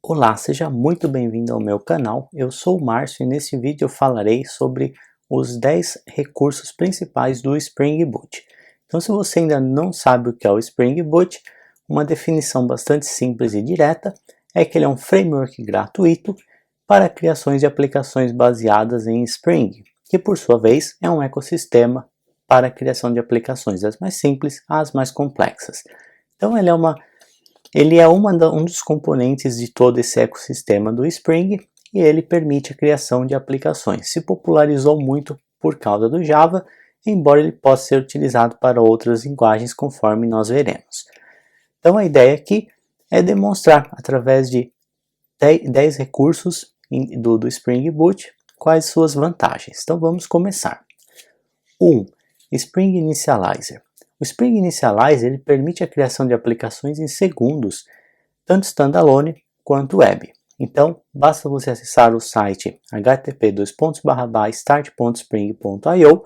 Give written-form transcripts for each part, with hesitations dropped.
Olá, seja muito bem-vindo ao meu canal. Eu sou o Márcio e nesse vídeo eu falarei sobre os 10 recursos principais do Spring Boot. Então, se você ainda não sabe o que é o Spring Boot, uma definição bastante simples e direta é que ele é um framework gratuito para criações de aplicações baseadas em Spring, que por sua vez é um ecossistema para a criação de aplicações das mais simples às mais complexas. Então, ele é um dos componentes de todo esse ecossistema do Spring e ele permite a criação de aplicações. Se popularizou muito por causa do Java, embora ele possa ser utilizado para outras linguagens conforme nós veremos. Então a ideia aqui é demonstrar através de 10 recursos do Spring Boot quais suas vantagens. Então vamos começar. 1. Spring Initializer. O Spring Initializer ele permite a criação de aplicações em segundos, tanto standalone quanto web. Então, basta você acessar o site http://start.spring.io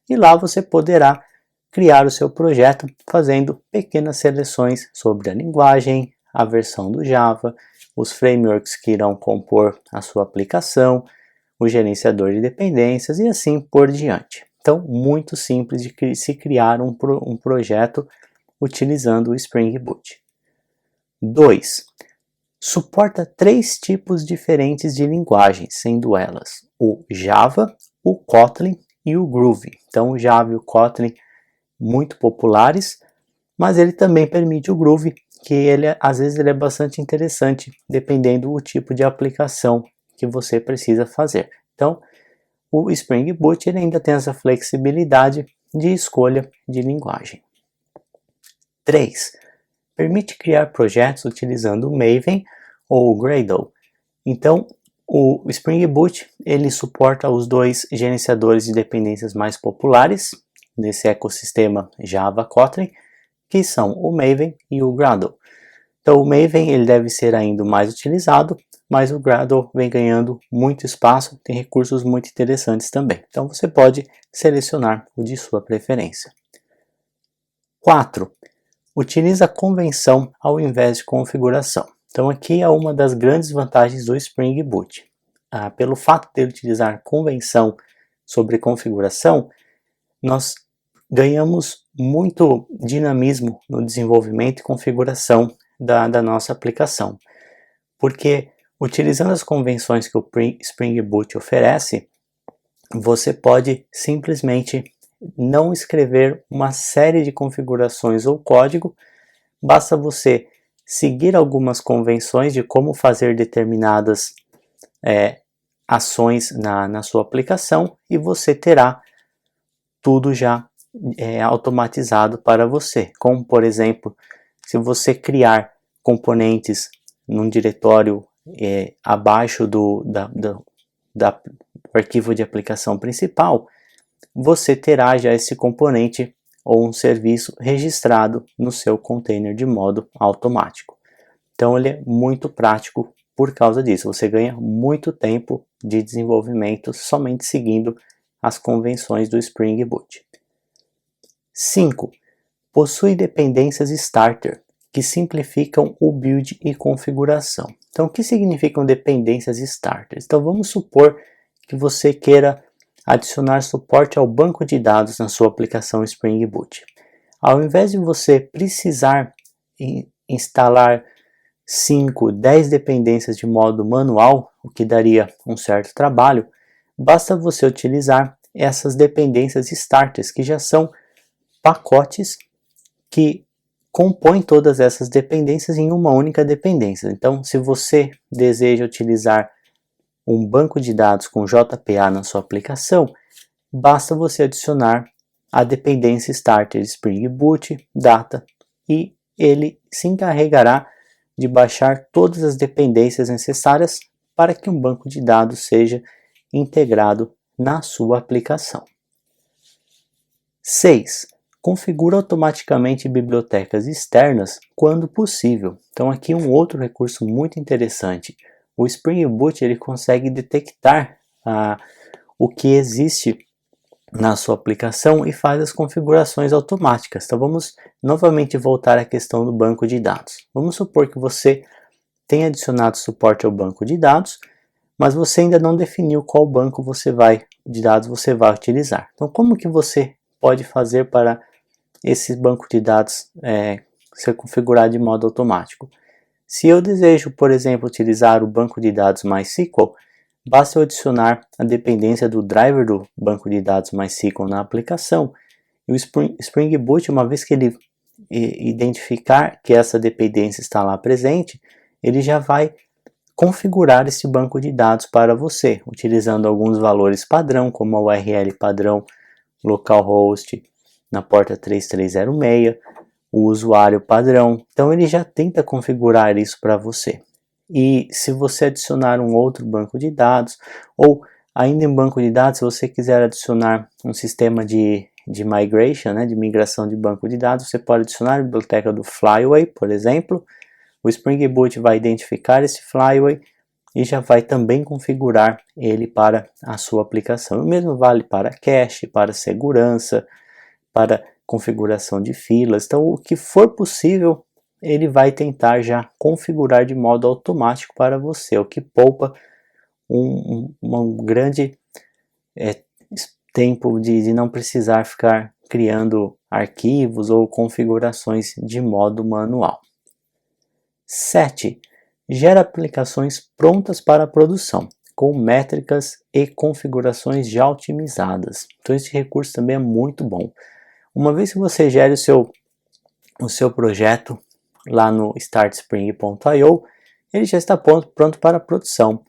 e lá você poderá criar o seu projeto fazendo pequenas seleções sobre a linguagem, a versão do Java, os frameworks que irão compor a sua aplicação, o gerenciador de dependências e assim por diante. Então, muito simples de se criar um projeto utilizando o Spring Boot. 2. Suporta 3 tipos diferentes de linguagens, sendo elas o Java, o Kotlin e o Groovy. Então, o Java e o Kotlin muito populares, mas ele também permite o Groovy, que às vezes ele é bastante interessante, dependendo do tipo de aplicação que você precisa fazer. Então, o Spring Boot ele ainda tem essa flexibilidade de escolha de linguagem. 3. Permite criar projetos utilizando o Maven ou o Gradle. Então, o Spring Boot ele suporta os dois gerenciadores de dependências mais populares nesse ecossistema Java Kotlin, que são o Maven e o Gradle. Então, o Maven ele deve ser ainda mais utilizado, mas o Gradle vem ganhando muito espaço, tem recursos muito interessantes também. Então, você pode selecionar o de sua preferência. 4. Utiliza convenção ao invés de configuração. Então, aqui é uma das grandes vantagens do Spring Boot. Pelo fato de ele utilizar convenção sobre configuração, nós ganhamos muito dinamismo no desenvolvimento e configuração da nossa aplicação, porque utilizando as convenções que o Spring Boot oferece, você pode simplesmente não escrever uma série de configurações ou código, basta você seguir algumas convenções de como fazer determinadas ações na sua aplicação e você terá tudo já automatizado para você, como por exemplo, se você criar componentes num diretório abaixo do arquivo de aplicação principal, você terá já esse componente ou um serviço registrado no seu container de modo automático. Então ele é muito prático por causa disso, você ganha muito tempo de desenvolvimento somente seguindo as convenções do Spring Boot. 5. Possui dependências starter, que simplificam o build e configuração. Então, o que significam dependências starters? Então, vamos supor que você queira adicionar suporte ao banco de dados na sua aplicação Spring Boot. Ao invés de você precisar instalar 5, 10 dependências de modo manual, o que daria um certo trabalho, basta você utilizar essas dependências starters, que já são pacotes que compõem todas essas dependências em uma única dependência. Então, se você deseja utilizar um banco de dados com JPA na sua aplicação, basta você adicionar a dependência starter Spring Boot Data e ele se encarregará de baixar todas as dependências necessárias para que um banco de dados seja integrado na sua aplicação. 6. Configura automaticamente bibliotecas externas quando possível. Então aqui um outro recurso muito interessante. O Spring Boot ele consegue detectar o que existe na sua aplicação e faz as configurações automáticas. Então vamos novamente voltar à questão do banco de dados. Vamos supor que você tem adicionado suporte ao banco de dados, mas você ainda não definiu qual banco de dados você vai utilizar. Então, como que você pode fazer para esse banco de dados ser configurado de modo automático? Se eu desejo, por exemplo, utilizar o banco de dados MySQL, basta eu adicionar a dependência do driver do banco de dados MySQL na aplicação, e o Spring Boot, uma vez que ele identificar que essa dependência está lá presente, ele já vai configurar esse banco de dados para você, utilizando alguns valores padrão, como a URL padrão localhost na porta 3306, o usuário padrão. Então ele já tenta configurar isso para você. E se você adicionar um outro banco de dados, ou ainda em banco de dados, se você quiser adicionar um sistema de migration, de migração de banco de dados, você pode adicionar a biblioteca do Flyway, por exemplo. O Spring Boot vai identificar esse Flyway e já vai também configurar ele para a sua aplicação. O mesmo vale para cache, para segurança, para configuração de filas. Então, o que for possível, ele vai tentar já configurar de modo automático para você, o que poupa um grande tempo de não precisar ficar criando arquivos ou configurações de modo manual. 7. Gera aplicações prontas para a produção, com métricas e configurações já otimizadas. Então esse recurso também é muito bom. Uma vez que você gere o seu projeto lá no startspring.io, ele já está pronto para a produção.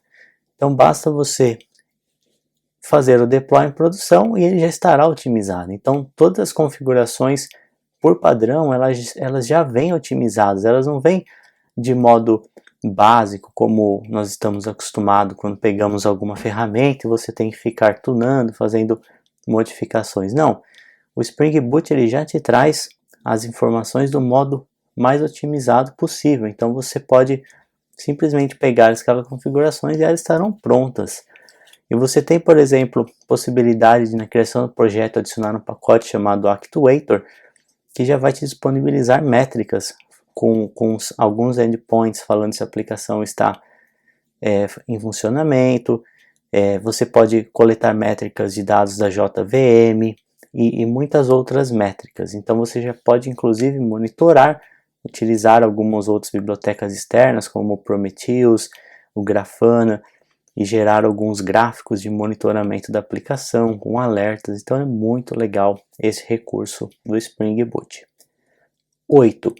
Então basta você fazer o deploy em produção e ele já estará otimizado. Então todas as configurações por padrão, elas já vêm otimizadas, elas não vêm de modo básico, como nós estamos acostumados quando pegamos alguma ferramenta e você tem que ficar tunando, fazendo modificações. Não, o Spring Boot ele já te traz as informações do modo mais otimizado possível. Então você pode simplesmente pegar aquelas configurações e elas estarão prontas. E você tem, por exemplo, possibilidade de, na criação do projeto, adicionar um pacote chamado Actuator, que já vai te disponibilizar métricas com alguns endpoints falando se a aplicação está em funcionamento. Você pode coletar métricas de dados da JVM e muitas outras métricas. Então você já pode inclusive monitorar, utilizar algumas outras bibliotecas externas como o Prometheus, o Grafana, e gerar alguns gráficos de monitoramento da aplicação com alertas. Então é muito legal esse recurso do Spring Boot. 8.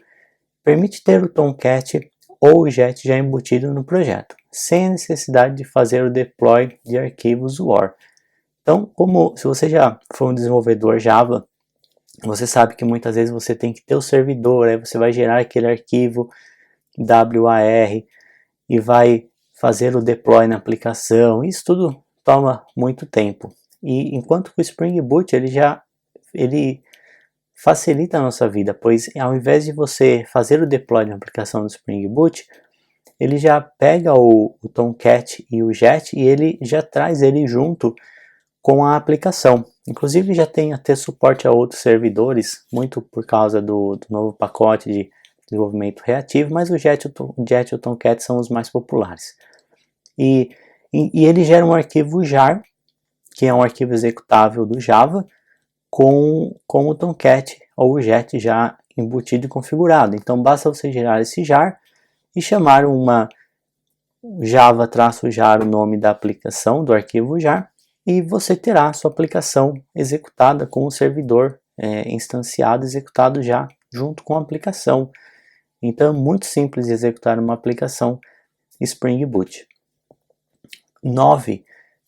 Permite ter o Tomcat ou o Jet já embutido no projeto, sem a necessidade de fazer o deploy de arquivos WAR. Então, se você já for um desenvolvedor Java, você sabe que muitas vezes você tem que ter o servidor, aí você vai gerar aquele arquivo WAR e vai fazer o deploy na aplicação. Isso tudo toma muito tempo. E enquanto que o Spring Boot ele facilita a nossa vida, pois ao invés de você fazer o deploy na aplicação do Spring Boot, ele já pega o Tomcat e o Jet e ele já traz ele junto com a aplicação. Inclusive já tem até suporte a outros servidores, muito por causa do novo pacote de desenvolvimento reativo, mas o Jet e o Tomcat são os mais populares. E ele gera um arquivo jar, que é um arquivo executável do Java, com o Tomcat ou o Jet já embutido e configurado. Então basta você gerar esse jar e chamar uma java-jar, o nome da aplicação, do arquivo jar, e você terá a sua aplicação executada com o servidor instanciado, executado já junto com a aplicação. Então é muito simples de executar uma aplicação Spring Boot. 9.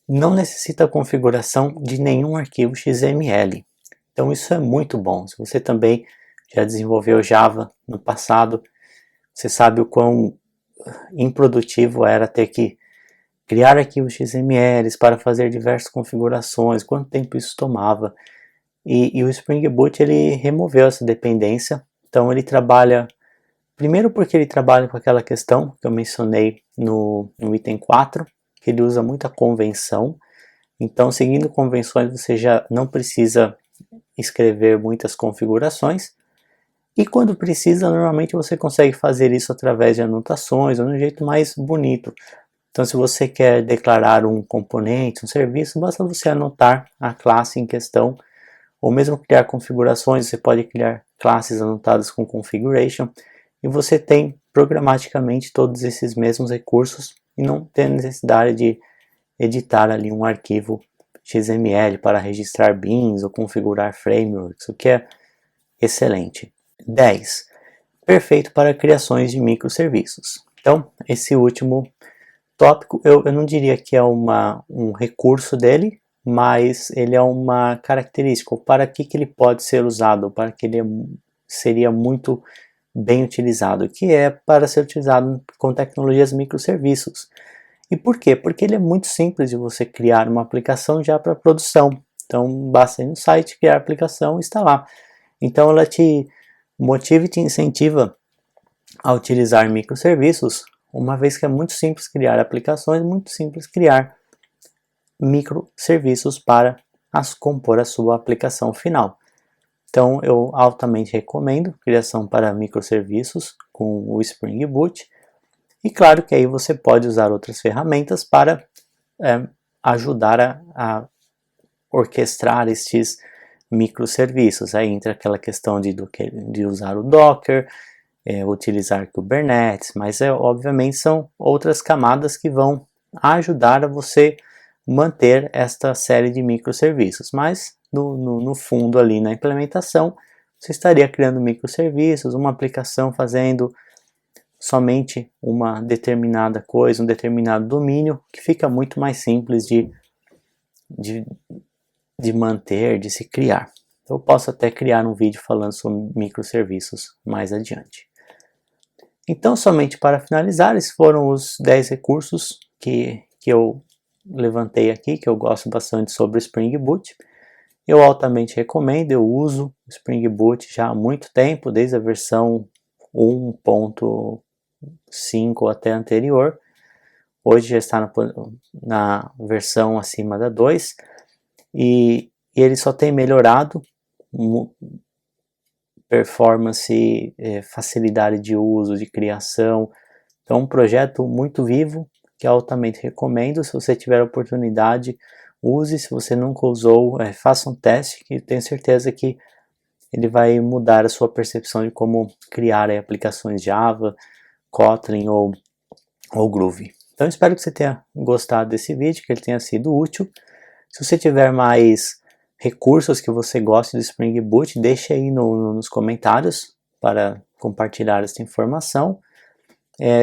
Não necessita configuração de nenhum arquivo XML. Então isso é muito bom. Se você também já desenvolveu Java no passado, você sabe o quão improdutivo era ter que criar arquivos XML para fazer diversas configurações, quanto tempo isso tomava. E o Spring Boot ele removeu essa dependência. Então ele trabalha, primeiro porque ele trabalha com aquela questão que eu mencionei no item 4, que ele usa muita convenção. Então, seguindo convenções, você já não precisa escrever muitas configurações. E quando precisa, normalmente você consegue fazer isso através de anotações, ou de um jeito mais bonito. Então, se você quer declarar um componente, um serviço, basta você anotar a classe em questão, ou mesmo criar configurações, você pode criar classes anotadas com configuration, e você tem programaticamente todos esses mesmos recursos, e não tem necessidade de editar ali um arquivo XML para registrar bins ou configurar frameworks, o que é excelente. 10. Perfeito para criações de microserviços. Então, esse último tópico, eu não diria que é um recurso dele, mas ele é uma característica, para que ele pode ser usado, para que ele seria muito bem utilizado, que é para ser utilizado com tecnologias microserviços. E por quê? Porque ele é muito simples de você criar uma aplicação já para produção. Então, basta ir no site, criar a aplicação e está lá. Então, ela te motiva e te incentiva a utilizar microserviços, uma vez que é muito simples criar aplicações, muito simples criar microserviços para compor a sua aplicação final. Então, eu altamente recomendo criação para microserviços com o Spring Boot. E claro que aí você pode usar outras ferramentas para ajudar a orquestrar estes microserviços. Aí entra aquela questão de usar o Docker, utilizar Kubernetes, mas obviamente são outras camadas que vão ajudar a você manter esta série de microserviços. Mas no fundo ali na implementação, você estaria criando microserviços, uma aplicação fazendo somente uma determinada coisa, um determinado domínio, que fica muito mais simples de manter, de se criar. Eu posso até criar um vídeo falando sobre microserviços mais adiante. Então, somente para finalizar, esses foram os 10 recursos que eu levantei aqui, que eu gosto bastante sobre o Spring Boot. Eu altamente recomendo, eu uso o Spring Boot já há muito tempo, desde a versão 1.5 até anterior. Hoje já está na versão acima da 2 e ele só tem melhorado performance, facilidade de uso, de criação. Então, um projeto muito vivo que eu altamente recomendo. Se você tiver a oportunidade, use. Se você nunca usou, faça um teste, que eu tenho certeza que ele vai mudar a sua percepção de como criar aplicações Java, Kotlin ou Groovy. Então, espero que você tenha gostado desse vídeo, que ele tenha sido útil. Se você tiver mais recursos que você goste do Spring Boot, deixe aí nos comentários para compartilhar essa informação.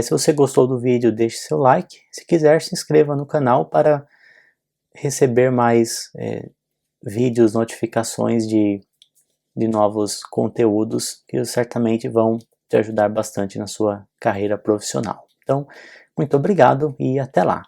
Se você gostou do vídeo, deixe seu like. Se quiser, se inscreva no canal para receber mais vídeos, notificações de novos conteúdos que certamente vão te ajudar bastante na sua carreira profissional. Então, muito obrigado e até lá!